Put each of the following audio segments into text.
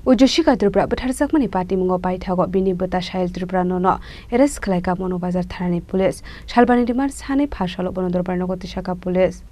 Ujjashikha Tripura Butharjakmani Patimungo Paithago bini Bwta Tripura Nono Khlaikha ManubazarThanani Police Shalbani Dimar Sane Phashalo Bonodorbar Ujjashikha Police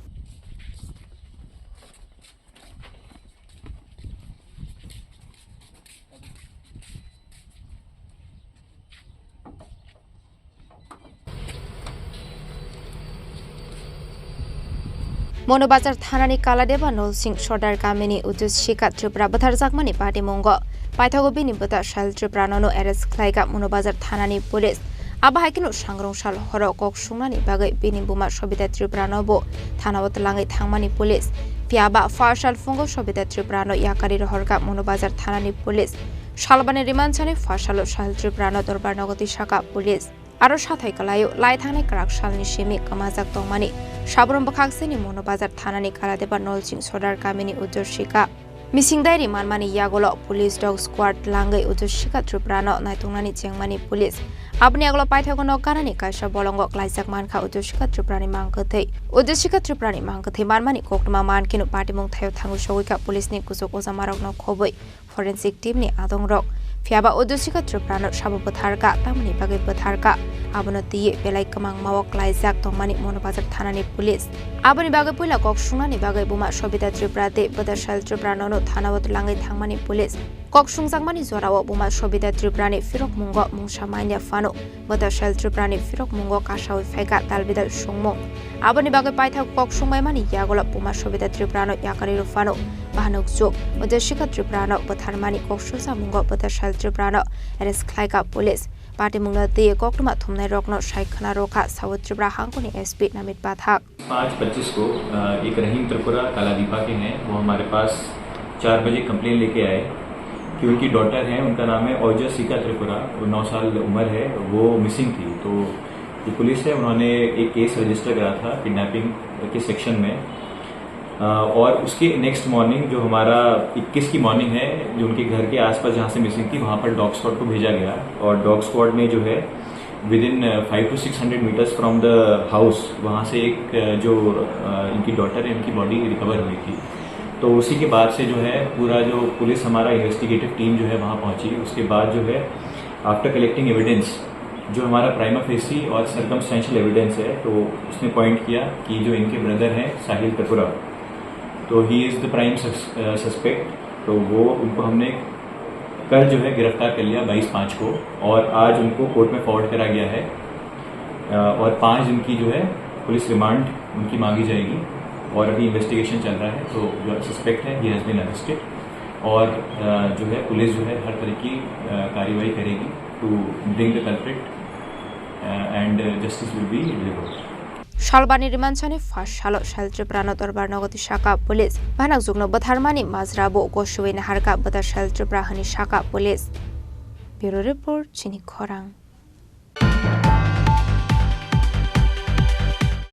ManubazarThanani Kaladeba Nolsing Bwta Ujjashikha Tripura Butharjakmani Patimungo Paithago bini Bwta Tripura Nono Khlaikha ManubazarThanani Police Abahakino Sangrong Shal Horo Kok Shungnani Bagai bini Buma Sobita Tripura Nobo Thanawat Langai Thangmani Police Piaba Farshal Fungo Sobita Tripura No Yakari Horka ManubazarThanani Police Shalbani Rimanchani Farshalo Shal Tripura No Dorbar Nogoti Shaka Police Aro Shathai Kalayo Lai Thane Karak Shalni Shimi Kamazak Tongmani Shabron Bakakseni ManubazarThanani Kaladeba Nolsing Ujjashikha Missing Diary Manmani Yagolo Police Dog Squad Langai Ujjashikha Tripura No Naitungani Chengmani Police Abni Aglo Paithagono Karani Kaisha Bolongo Khlaikha Ujjashikha Tripura ni Mangkathe Ujjashikha Tripura ni Mangkathe Manmani Kokma Mankinu Patimong Thayo Thangu Showika Police ni Kusok Ozamarok no Khoboi Forensic Team ni Adong Rok Fiaba Ujjashikha Tripura no Shabu Butharka Tamani Bagai Butharka Abono Tiye Belai Kamang Mawok Khlaijak Tongmani ManubazarThanani Police Aboni Bagai Pula Kok Shungnani Bagai Buma Sobita Tripura de Bwta Tripura Nono Thanawat Langai Thangmani Police Kok Shungjakmani Zorawo Buma Sobita Tripura ni Firokmungo Mungshamanya Fano Bwta Tripura ni Firokmungo Kashawi Feka Talbidal Shungmong Aboni Bagai Paithak Kok Shungmaimani Yagola Buma Sobita Tripura no Yakari Fano Bahanok Jok Ujjashikha Tripura no Butharmani Kok Shusamungo Bwta Tripura no Khlaikha Police Patimungo de Kokma Thumnai Rokno Shaikhana Roka South Tripura Hangkoni SP Namit Bathak 5:25 को एक रहीम त्रिपुरा कालादीपा के हैं वो हमारे पास 4 बजे complain लेके आए कि उनकी डॉटर है उनका नाम है उज्जशिखा त्रिपुरा वो 9 साल उम्र है वो मिसिंग थी तो जो पुलिस है उन्होंने एक केस रजिस्टर करा था किडनैपिंग के सेक्शन में और उसके नेक्स्ट मॉर्निंग जो हमारा 21 की मॉर्निंग है जो उनके घर के आसपास जहाँ से मिसिंग थी वहाँ पर डॉग स्क्वाड को भेजा गया और डॉग स्क्वाड ने जो है within 500 to 600 metres from the house वहाँ से एक जो इनकी डॉटर है उनकी बॉडी रिकवर हुई थी तो उसी के बाद से जो है पूरा जो पुलिस हमारा इन्वेस्टिगेटिव टीम जो है वहाँ पहुँची उसके बाद जो है आफ्टर कलेक्टिंग एविडेंस जो हमारा प्राइमा फेसी और सर्कमस्टेंशियल एविडेंस है तो उसने पॉइंट किया कि जो इनके ब्रदर हैं साहिल त्रिपुरा तो he is the prime suspect तो वो उनको हमने कल जो है गिरफ्तार कर लिया 22/5 को और आज उनको कोर्ट में फॉरवर्ड करा गया है और 5 दिन की जो है पुलिस रिमांड उनकी मांगी जाएगी और अभी इन्वेस्टिगेशन चल रहा है तो जो सस्पेक्ट है ही हैज़ बीन अरेस्टेड और जो है पुलिस जो है हर तरह की कार्रवाई करेगी to bring the culprit and justice will be delivered Shalbani Rimanchani Fashalo Shal Tripura no Dorbar Nogoti Shaka Police Banak Zugno Butharmani Mazrabo Goshuin Harka Bwta Tripura Hani Shaka Police Bureau Report Chini Khorang